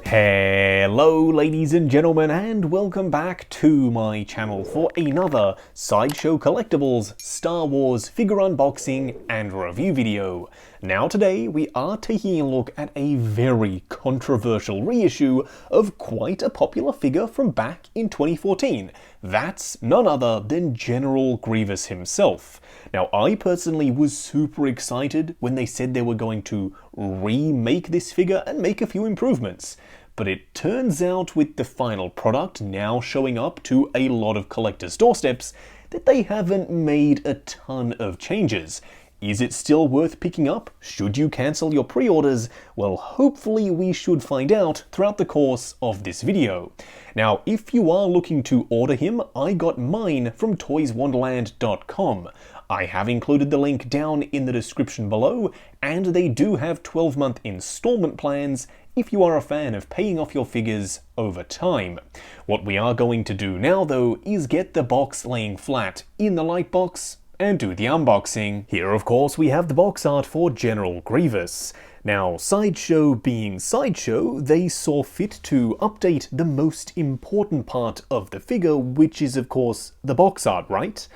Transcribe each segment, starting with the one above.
Hello ladies and gentlemen, and welcome back to my channel for another Sideshow Collectibles Star Wars figure unboxing and review video. Now today we are taking a look at a very controversial reissue of quite a popular figure from back in 2014. That's none other than General Grievous himself. Now I personally was super excited when they said they were going to remake this figure and make a few improvements. But it turns out with the final product now showing up to a lot of collectors' doorsteps that they haven't made a ton of changes. Is it still worth picking up? Should you cancel your pre-orders? Well, hopefully we should find out throughout the course of this video. Now, if you are looking to order him, I got mine from toyswonderland.com. I have included the link down in the description below, and they do have 12-month installment plans if you are a fan of paying off your figures over time. What we are going to do now though is get the box laying flat in the light box and do the unboxing. Here of course we have the box art for General Grievous. Now Sideshow being Sideshow, they saw fit to update the most important part of the figure, which is of course the box art, right?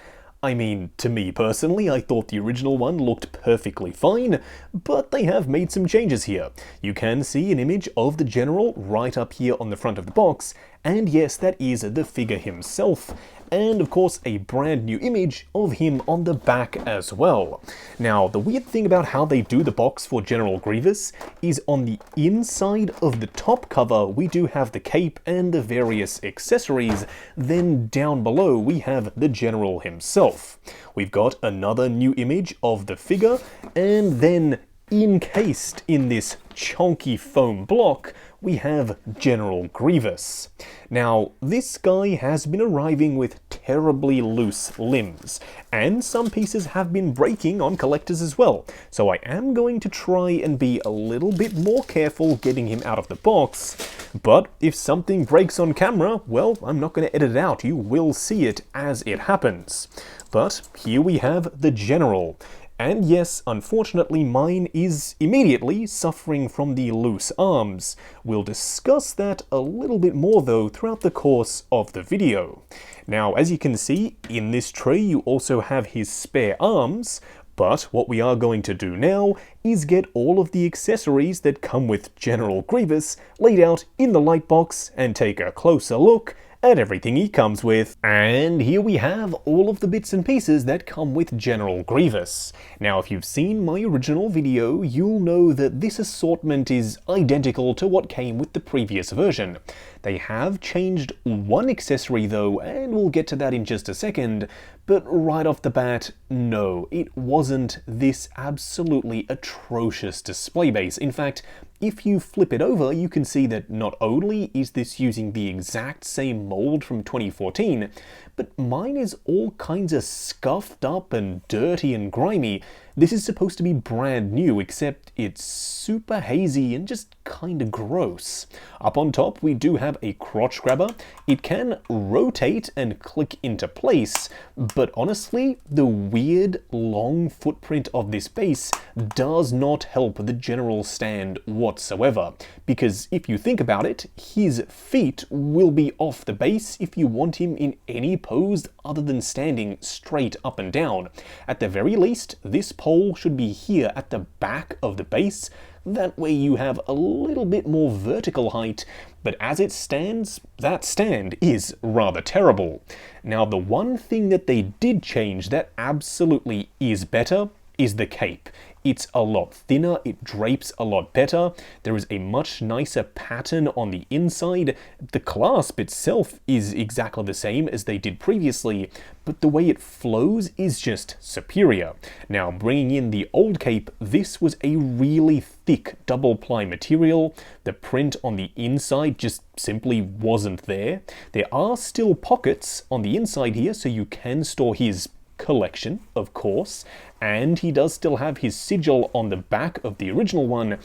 I mean, to me personally, I thought the original one looked perfectly fine, but they have made some changes here. You can see an image of the General right up here on the front of the box, and yes, that is the figure himself. And of course a brand new image of him on the back as well. Now the weird thing about how they do the box for General Grievous is on the inside of the top cover we do have the cape and the various accessories, then down below we have the General himself. We've got another new image of the figure, and then encased in this chunky foam block we have General Grievous. Now this guy has been arriving with terribly loose limbs, and some pieces have been breaking on collectors as well, so I am going to try and be a little bit more careful getting him out of the box. But if something breaks on camera, well, I'm not going to edit it out, you will see it as it happens. But here we have the General. And yes, unfortunately mine is immediately suffering from the loose arms. We'll discuss that a little bit more though throughout the course of the video. Now as you can see, in this tray you also have his spare arms, but what we are going to do now is get all of the accessories that come with General Grievous laid out in the light box and take a closer look at everything he comes with. And here we have all of the bits and pieces that come with General Grievous. Now if you've seen my original video, you'll know that this assortment is identical to what came with the previous version. They have changed one accessory though, and we'll get to that in just a second, but right off the bat, no, it wasn't this absolutely atrocious display base. In fact, if you flip it over, you can see that not only is this using the exact same mold from 2014, but mine is all kinds of scuffed up and dirty and grimy. This is supposed to be brand new, except it's super hazy and just kinda gross. Up on top, we do have a crotch grabber. It can rotate and click into place, but honestly, the weird long footprint of this base does not help the General stand whatsoever. Because if you think about it, his feet will be off the base if you want him in any pose other than standing straight up and down. At the very least, this pole should be here at the back of the base. That way you have a little bit more vertical height, but as it stands, that stand is rather terrible. Now the one thing that they did change that absolutely is better is the cape. It's a lot thinner, it drapes a lot better, there is a much nicer pattern on the inside. The clasp itself is exactly the same as they did previously, but the way it flows is just superior. Now bringing in the old cape, this was a really thick double ply material. The print on the inside just simply wasn't there. There are still pockets on the inside here, so you can store his collection, of course, and he does still have his sigil on the back of the original one,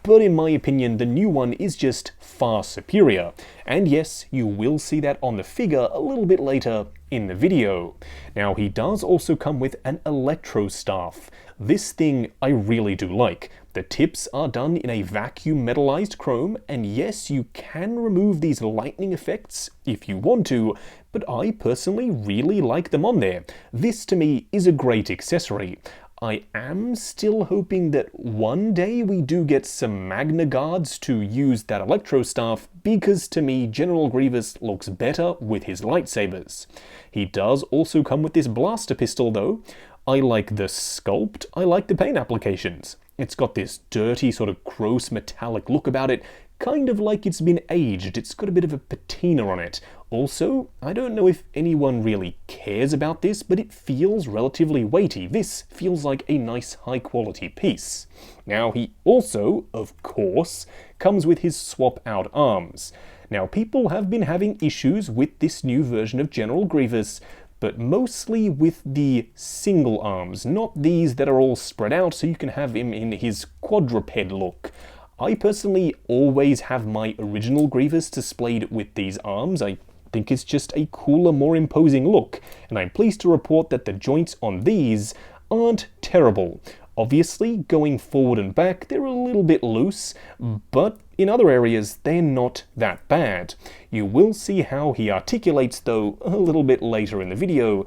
but in my opinion the new one is just far superior. And yes, you will see that on the figure a little bit later in the video. Now he does also come with an electro staff. This thing I really do like. The The tips are done in a vacuum metallized chrome, and yes, you can remove these lightning effects if you want to, but I personally really like them on there. This to me is a great accessory. I am still hoping that one day we do get some Magna Guards to use that Electro Staff, because to me General Grievous looks better with his lightsabers. He does also come with this blaster pistol though. I like the sculpt, I like the paint applications. It's got this dirty sort of gross metallic look about it, kind of like it's been aged. It's got a bit of a patina on it. Also, I don't know if anyone really cares about this, but it feels relatively weighty. This feels like a nice high quality piece. Now he also, of course, comes with his swap out arms. Now people have been having issues with this new version of General Grievous, but mostly with the single arms, not these that are all spread out so you can have him in his quadruped look. I personally always have my original Grievous displayed with these arms. I think it's just a cooler, more imposing look, and I'm pleased to report that the joints on these aren't terrible. Obviously, going forward and back, they're a little bit loose, but in other areas, they're not that bad. You will see how he articulates, though, a little bit later in the video,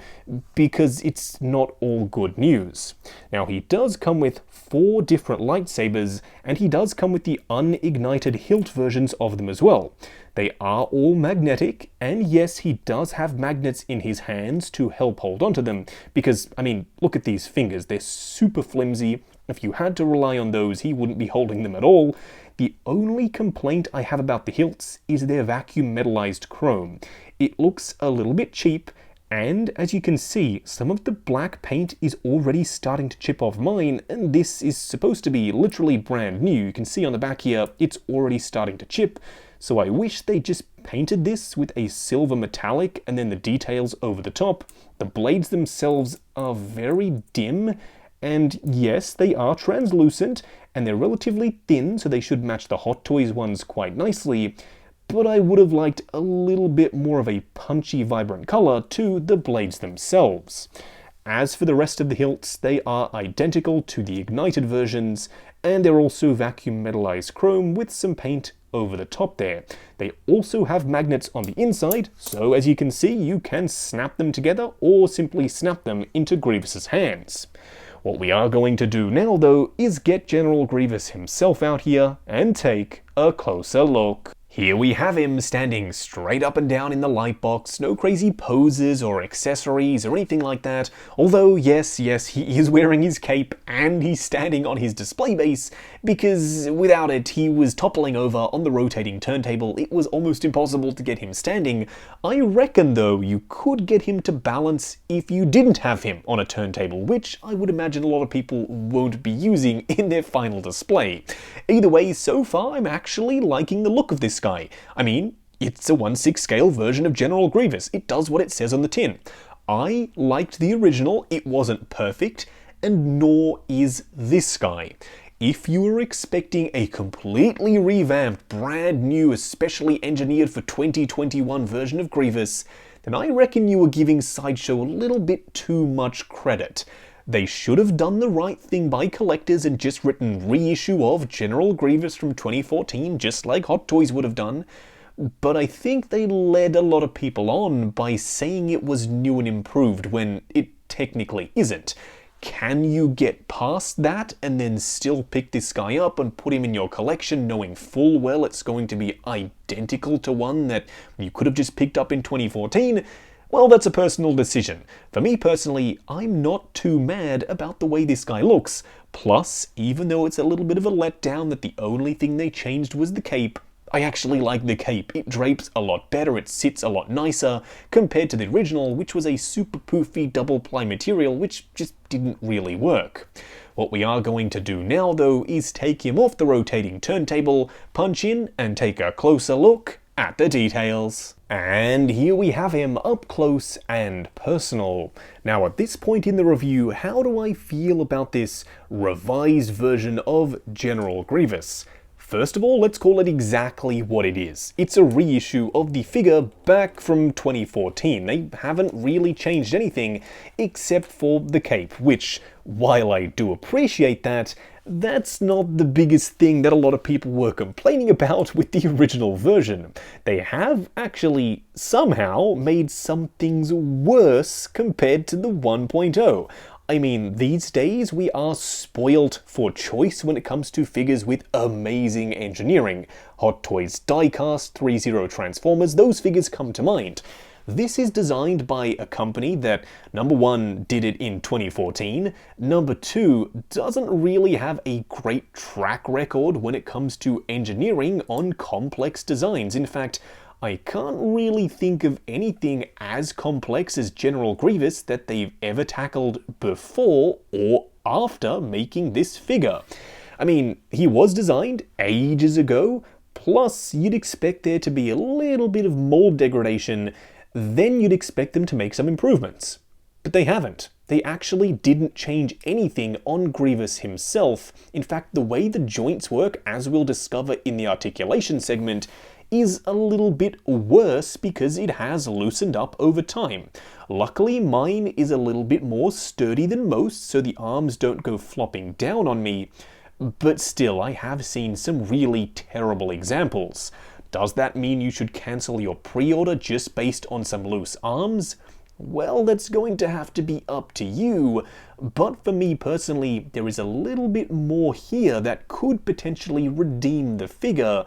because it's not all good news. Now, he does come with 4 different lightsabers, and he does come with the unignited hilt versions of them as well. They are all magnetic, and yes, he does have magnets in his hands to help hold onto them, because, I mean, look at these fingers, they're super flimsy. If you had to rely on those, he wouldn't be holding them at all. The only complaint I have about the hilts is their vacuum metallized chrome. It looks a little bit cheap, and as you can see, some of the black paint is already starting to chip off mine, and this is supposed to be literally brand new. You can see on the back here, it's already starting to chip. So I wish they just painted this with a silver metallic and then the details over the top. The blades themselves are very dim, and yes, they are translucent, and they're relatively thin, so they should match the Hot Toys ones quite nicely, but I would have liked a little bit more of a punchy, vibrant color to the blades themselves. As for the rest of the hilts, they are identical to the ignited versions, and they're also vacuum metallized chrome with some paint over the top there. They also have magnets on the inside, so as you can see, you can snap them together or simply snap them into Grievous's hands. What we are going to do now, though, is get General Grievous himself out here and take a closer look. Here we have him standing straight up and down in the light box, no crazy poses or accessories or anything like that, although yes, he is wearing his cape and he's standing on his display base, because without it he was toppling over on the rotating turntable. It was almost impossible to get him standing. I reckon though you could get him to balance if you didn't have him on a turntable, which I would imagine a lot of people won't be using in their final display. Either way, so far I'm actually liking the look of this guy. I mean, it's a 1/6 scale version of General Grievous. It does what it says on the tin. I liked the original. It wasn't perfect, and nor is this guy. If you were expecting a completely revamped, brand new, especially engineered for 2021 version of Grievous, then I reckon you were giving Sideshow a little bit too much credit. They should have done the right thing by collectors and just written reissue of General Grievous from 2014, just like Hot Toys would have done. But I think they led a lot of people on by saying it was new and improved when it technically isn't. Can you get past that and then still pick this guy up and put him in your collection knowing full well it's going to be identical to one that you could have just picked up in 2014? Well, that's a personal decision. For me personally, I'm not too mad about the way this guy looks. Plus, even though it's a little bit of a letdown that the only thing they changed was the cape, I actually like the cape. It drapes a lot better, it sits a lot nicer compared to the original, which was a super poofy double ply material which just didn't really work. What we are going to do now though is take him off the rotating turntable, punch in and take a closer look at the details. And here we have him up close and personal. Now at this point in the review, how do I feel about this revised version of General Grievous? First of all, let's call it exactly what it is. It's a reissue of the figure back from 2014. They haven't really changed anything except for the cape, which, while I do appreciate that, that's not the biggest thing that a lot of people were complaining about with the original version. They have actually somehow made some things worse compared to the 1.0. I mean, these days we are spoilt for choice when it comes to figures with amazing engineering. Hot Toys Diecast, 3-0 Transformers, those figures come to mind. This is designed by a company that, number one, did it in 2014, number two, doesn't really have a great track record when it comes to engineering on complex designs. In fact, I can't really think of anything as complex as General Grievous that they've ever tackled before or after making this figure. I mean, he was designed ages ago, plus you'd expect there to be a little bit of mold degradation, then you'd expect them to make some improvements. But they haven't. They actually didn't change anything on Grievous himself. In fact, the way the joints work, as we'll discover in the articulation segment, is a little bit worse because it has loosened up over time. Luckily, mine is a little bit more sturdy than most, so the arms don't go flopping down on me. But still, I have seen some really terrible examples. Does that mean you should cancel your pre-order just based on some loose arms? Well, that's going to have to be up to you, but for me personally, there is a little bit more here that could potentially redeem the figure,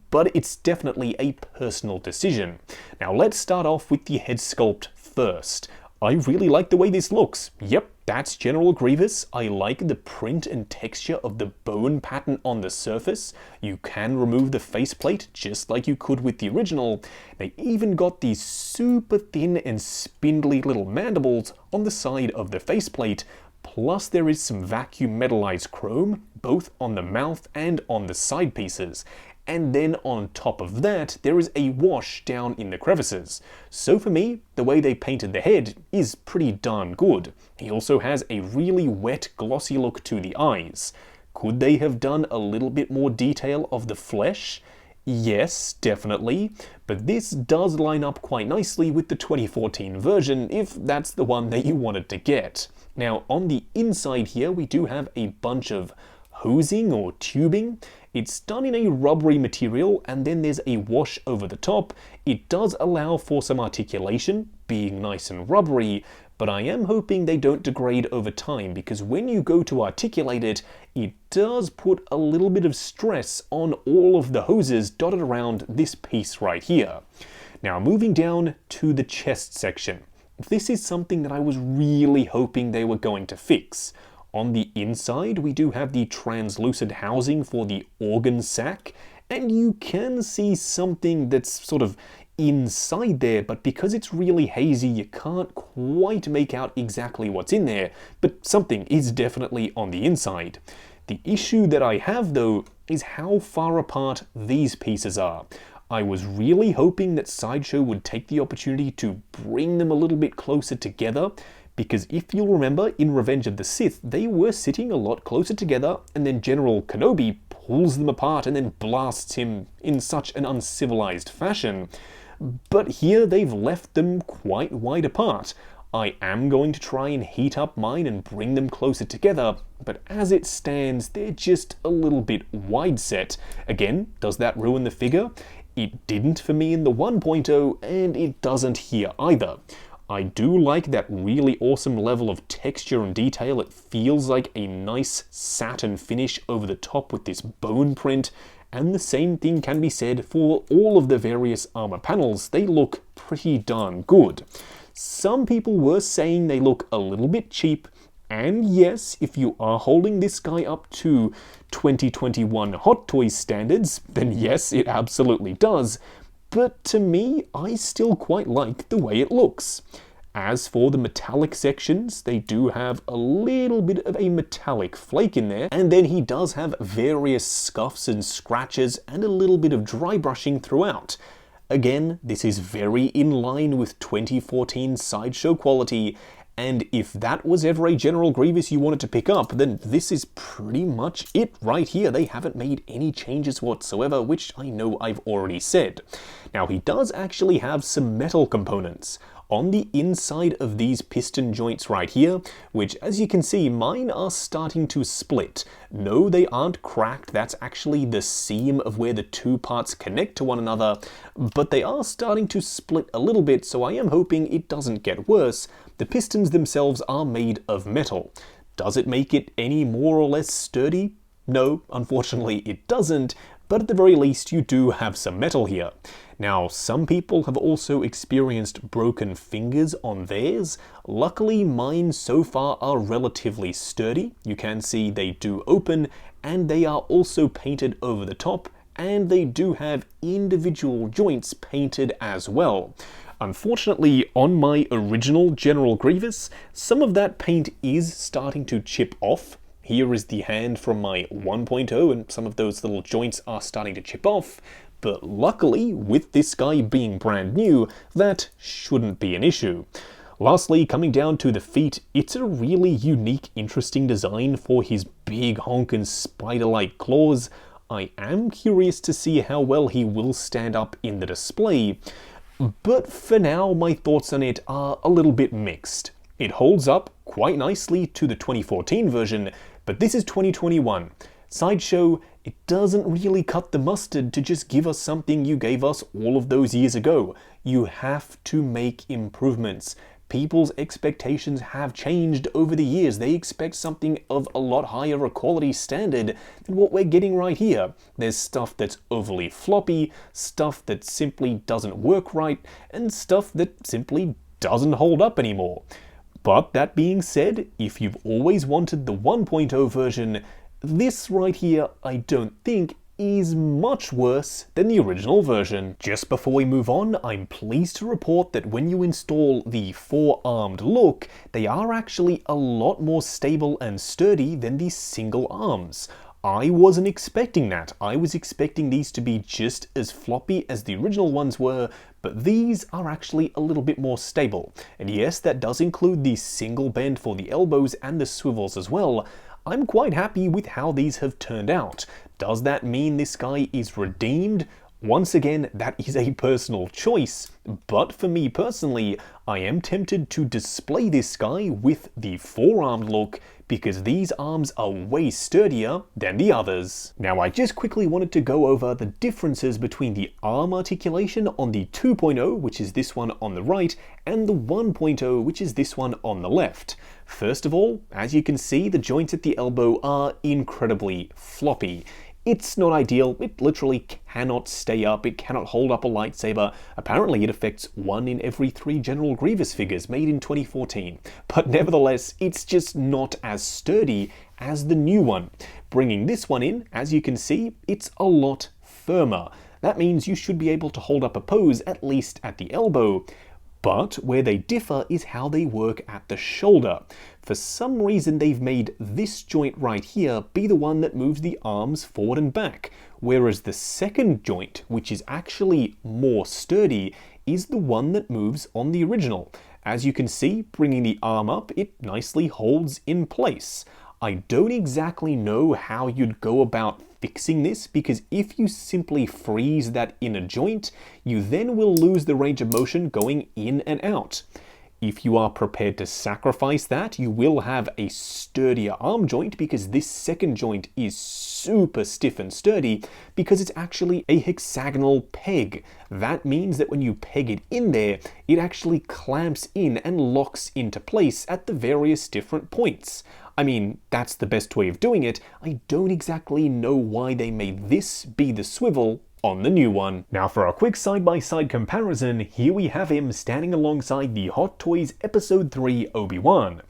but it's definitely a personal decision. Now let's start off with the head sculpt first. I really like the way this looks. Yep, that's General Grievous. I like the print and texture of the bone pattern on the surface. You can remove the faceplate just like you could with the original. They even got these super thin and spindly little mandibles on the side of the faceplate. Plus there is some vacuum metallized chrome, both on the mouth and on the side pieces. And then on top of that, there is a wash down in the crevices. So for me, the way they painted the head is pretty darn good. He also has a really wet, glossy look to the eyes. Could they have done a little bit more detail of the flesh? Yes, definitely, but this does line up quite nicely with the 2014 version, if that's the one that you wanted to get. Now, on the inside here, we do have a bunch of hosing or tubing. It's done in a rubbery material, and then there's a wash over the top. It does allow for some articulation, being nice and rubbery, but I am hoping they don't degrade over time, because when you go to articulate it, it does put a little bit of stress on all of the hoses dotted around this piece right here. Now, moving down to the chest section. This is something that I was really hoping they were going to fix. On the inside, we do have the translucent housing for the organ sac, and you can see something that's sort of inside there, but because it's really hazy, you can't quite make out exactly what's in there, but something is definitely on the inside. The issue that I have, though, is how far apart these pieces are. I was really hoping that Sideshow would take the opportunity to bring them a little bit closer together, because if you'll remember, in Revenge of the Sith, they were sitting a lot closer together, and then General Kenobi pulls them apart and then blasts him in such an uncivilized fashion. But here they've left them quite wide apart. I am going to try and heat up mine and bring them closer together, but as it stands, they're just a little bit wide set. Again, does that ruin the figure? It didn't for me in the 1.0, and it doesn't here either. I do like that really awesome level of texture and detail. It feels like a nice satin finish over the top with this bone print, and the same thing can be said for all of the various armor panels. They look pretty darn good. Some people were saying they look a little bit cheap, and yes, if you are holding this guy up to 2021 Hot Toys standards, then yes, it absolutely does. But to me, I still quite like the way it looks. As for the metallic sections, they do have a little bit of a metallic flake in there, and then he does have various scuffs and scratches and a little bit of dry brushing throughout. Again, this is very in line with 2014 Sideshow quality, and if that was ever a General Grievous you wanted to pick up, then this is pretty much it right here. They haven't made any changes whatsoever, which I know I've already said. Now, he does actually have some metal components. on the inside of these piston joints right here, which, as you can see, mine are starting to split. No, they aren't cracked. That's actually the seam of where the two parts connect to one another, but they are starting to split a little bit, so I am hoping it doesn't get worse. The pistons themselves are made of metal. Does it make it any more or less sturdy? No, unfortunately it doesn't, but at the very least you do have some metal here. Now, some people have also experienced broken fingers on theirs. Luckily, mine so far are relatively sturdy. You can see they do open, and they are also painted over the top, and they do have individual joints painted as well. Unfortunately, on my original General Grievous, some of that paint is starting to chip off. Here is the hand from my 1.0, and some of those little joints are starting to chip off. But luckily, with this guy being brand new, that shouldn't be an issue. Lastly, coming down to the feet, it's a really unique, interesting design for his big honkin' spider-like claws. I am curious to see how well he will stand up in the display. But for now, my thoughts on it are a little bit mixed. It holds up quite nicely to the 2014 version, but this is 2021. Sideshow, it doesn't really cut the mustard to just give us something you gave us all of those years ago. You have to make improvements. People's expectations have changed over the years. They expect something of a lot higher a quality standard than what we're getting right here. There's stuff that's overly floppy, stuff that simply doesn't work right, and stuff that simply doesn't hold up anymore. But that being said, if you've always wanted the 1.0 version, this right here I don't think is much worse than the original version. Just before we move on, I'm pleased to report that when you install the four-armed look, they are actually a lot more stable and sturdy than the single arms. I wasn't expecting that. I was expecting these to be just as floppy as the original ones were, but these are actually a little bit more stable. And yes, that does include the single bend for the elbows and the swivels as well. I'm quite happy with how these have turned out. Does that mean this guy is redeemed? Once again, that is a personal choice, but for me personally, I am tempted to display this guy with the four-armed look because these arms are way sturdier than the others. Now, I just quickly wanted to go over the differences between the arm articulation on the 2.0, which is this one on the right, and the 1.0, which is this one on the left. First of all, as you can see, the joints at the elbow are incredibly floppy. It's not ideal, it literally cannot stay up, it cannot hold up a lightsaber. Apparently it affects 1 in every 3 General Grievous figures made in 2014. But nevertheless, it's just not as sturdy as the new one. Bringing this one in, as you can see, it's a lot firmer. That means you should be able to hold up a pose at least at the elbow. But where they differ is how they work at the shoulder. For some reason, they've made this joint right here be the one that moves the arms forward and back, whereas the second joint, which is actually more sturdy, is the one that moves on the original. As you can see, bringing the arm up, it nicely holds in place. I don't exactly know how you'd go about fixing this, because if you simply freeze that inner joint, you then will lose the range of motion going in and out. If you are prepared to sacrifice that, you will have a sturdier arm joint, because this second joint is super stiff and sturdy because it's actually a hexagonal peg. That means that when you peg it in there, it actually clamps in and locks into place at the various different points. I mean, that's the best way of doing it. I don't exactly know why they made this be the swivel on the new one. Now for a quick side-by-side comparison, here we have him standing alongside the Hot Toys Episode 3 Obi-Wan.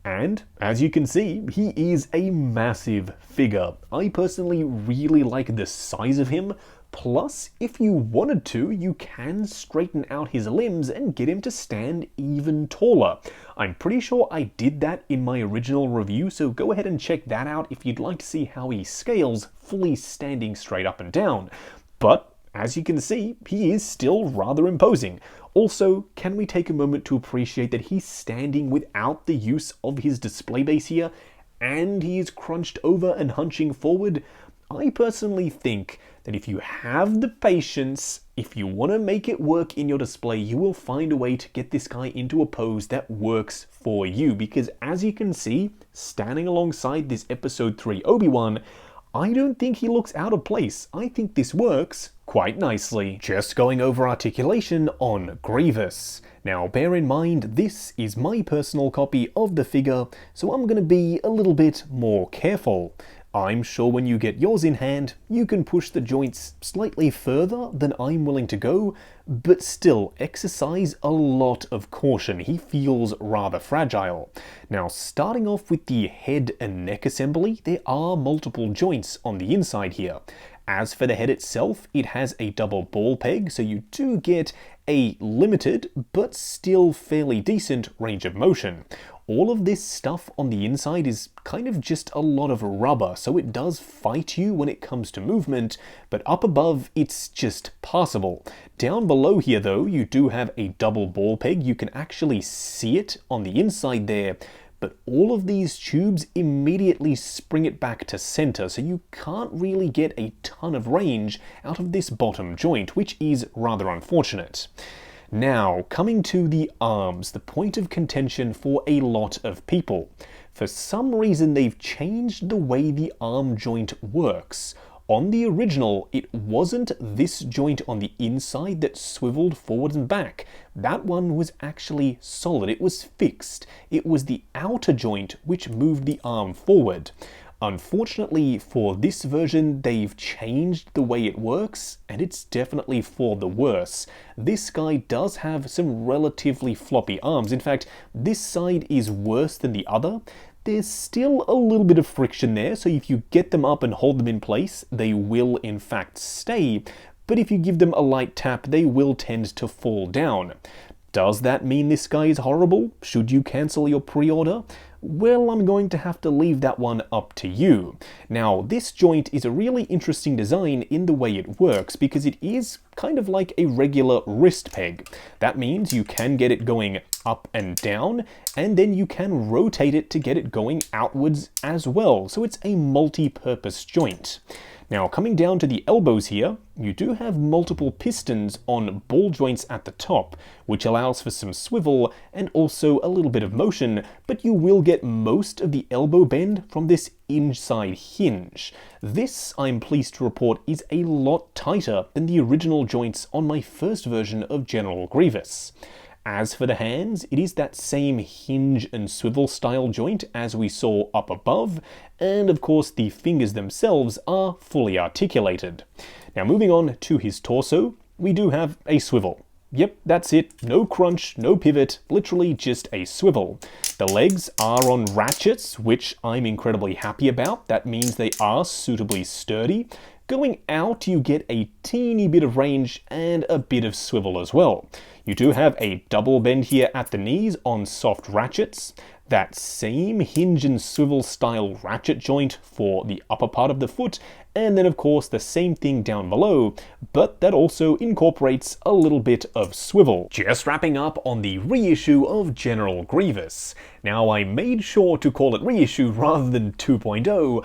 And, as you can see, he is a massive figure. I personally really like the size of him. Plus, if you wanted to, you can straighten out his limbs and get him to stand even taller. I'm pretty sure I did that in my original review, so go ahead and check that out if you'd like to see how he scales fully standing straight up and down. But, as you can see, he is still rather imposing. Also, can we take a moment to appreciate that he's standing without the use of his display base here, and he is crunched over and hunching forward? I personally think that if you have the patience, if you want to make it work in your display, you will find a way to get this guy into a pose that works for you. Because as you can see, standing alongside this Episode 3 Obi-Wan, I don't think he looks out of place. I think this works quite nicely. Just going over articulation on Grievous. Now bear in mind, this is my personal copy of the figure, so I'm going to be a little bit more careful. I'm sure when you get yours in hand, you can push the joints slightly further than I'm willing to go, but still exercise a lot of caution. He feels rather fragile. Now, starting off with the head and neck assembly, there are multiple joints on the inside here. As for the head itself, it has a double ball peg, so you do get a limited, but still fairly decent range of motion. All of this stuff on the inside is kind of just a lot of rubber, so it does fight you when it comes to movement, but up above, it's just passable. Down below here though, you do have a double ball peg. You can actually see it on the inside there, but all of these tubes immediately spring it back to center, so you can't really get a ton of range out of this bottom joint, which is rather unfortunate. Now, coming to the arms, the point of contention for a lot of people. For some reason, they've changed the way the arm joint works. On the original, it wasn't this joint on the inside that swiveled forward and back. That one was actually solid. It was fixed. It was the outer joint which moved the arm forward. Unfortunately for this version, they've changed the way it works, and it's definitely for the worse. This guy does have some relatively floppy arms. In fact, this side is worse than the other. There's still a little bit of friction there, so if you get them up and hold them in place, they will in fact stay. But if you give them a light tap, they will tend to fall down. Does that mean this guy is horrible? Should you cancel your pre-order? Well, I'm going to have to leave that one up to you. Now, this joint is a really interesting design in the way it works because it is kind of like a regular wrist peg. That means you can get it going up and down, and then you can rotate it to get it going outwards as well. So it's a multi-purpose joint. Now, coming down to the elbows here, you do have multiple pistons on ball joints at the top, which allows for some swivel and also a little bit of motion, but you will get most of the elbow bend from this inside hinge. This, I'm pleased to report, is a lot tighter than the original joints on my first version of General Grievous. As for the hands, it is that same hinge and swivel style joint as we saw up above, and of course the fingers themselves are fully articulated. Now moving on to his torso, we do have a swivel. Yep, that's it, no crunch, no pivot, literally just a swivel. The legs are on ratchets, which I'm incredibly happy about. That means they are suitably sturdy. Going out, you get a teeny bit of range and a bit of swivel as well. You do have a double bend here at the knees on soft ratchets. That same hinge and swivel style ratchet joint for the upper part of the foot, and then of course the same thing down below, but that also incorporates a little bit of swivel. Just wrapping up on the reissue of General Grievous. Now I made sure to call it reissue rather than 2.0,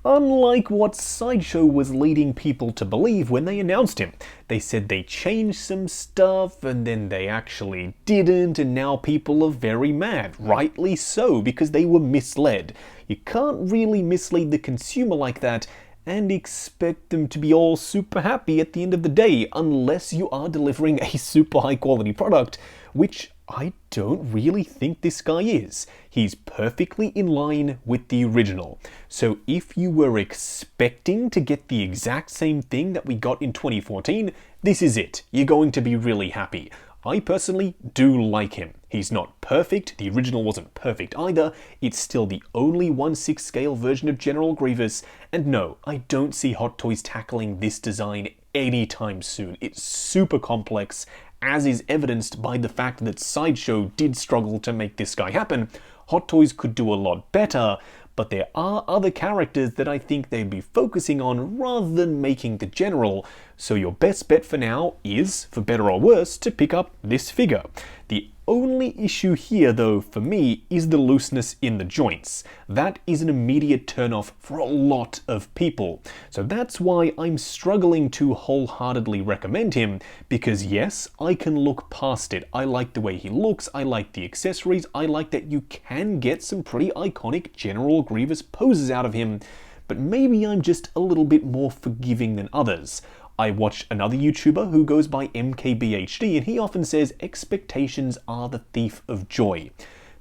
unlike what Sideshow was leading people to believe when they announced him. They said they changed some stuff and then they actually didn't, and now people are very mad. Rightly so, because they were misled. You can't really mislead the consumer like that and expect them to be all super happy at the end of the day, unless you are delivering a super high quality product, which I don't really think this guy is. He's perfectly in line with the original. So if you were expecting to get the exact same thing that we got in 2014, this is it. You're going to be really happy. I personally do like him. He's not perfect. The original wasn't perfect either. It's still the only 1/6 scale version of General Grievous. And no, I don't see Hot Toys tackling this design anytime soon. It's super complex, as is evidenced by the fact that Sideshow did struggle to make this guy happen. Hot Toys could do a lot better, but there are other characters that I think they'd be focusing on rather than making the General. So your best bet for now is, for better or worse, to pick up this figure. The only issue here, though, for me, is the looseness in the joints. That is an immediate turn-off for a lot of people. So that's why I'm struggling to wholeheartedly recommend him, because yes, I can look past it. I like the way he looks, I like the accessories, I like that you can get some pretty iconic General Grievous poses out of him, but maybe I'm just a little bit more forgiving than others. I watch another YouTuber who goes by MKBHD, and he often says expectations are the thief of joy.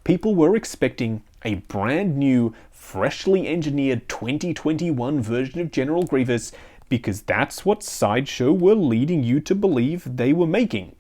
People were expecting a brand new, freshly engineered 2021 version of General Grievous because that's what Sideshow were leading you to believe they were making.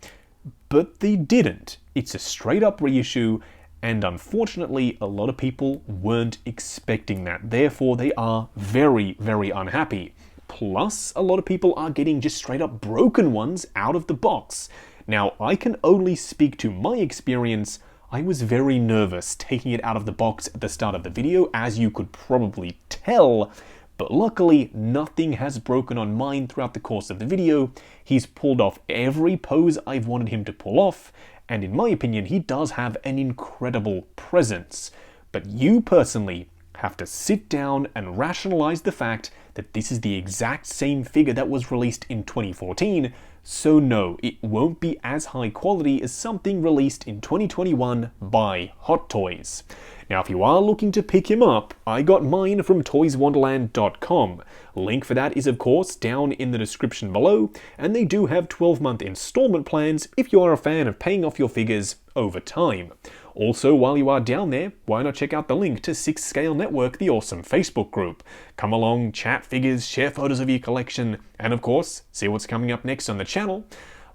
But they didn't. It's a straight up reissue, and unfortunately a lot of people weren't expecting that. Therefore they are very, very unhappy. Plus, a lot of people are getting just straight up broken ones out of the box. Now, I can only speak to my experience. I was very nervous taking it out of the box at the start of the video, as you could probably tell, but luckily nothing has broken on mine throughout the course of the video. He's pulled off every pose I've wanted him to pull off, and in my opinion, he does have an incredible presence. But you personally have to sit down and rationalize the fact that this is the exact same figure that was released in 2014, so no, it won't be as high quality as something released in 2021 by Hot Toys. Now, if you are looking to pick him up, I got mine from toyswonderland.com. Link for that is, of course, down in the description below, and they do have 12-month installment plans if you are a fan of paying off your figures over time. Also, while you are down there, why not check out the link to 6 Scale Network, the awesome Facebook group. Come along, chat figures, share photos of your collection, and of course, see what's coming up next on the channel.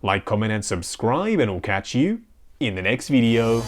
Like, comment, and subscribe, and we'll catch you in the next video.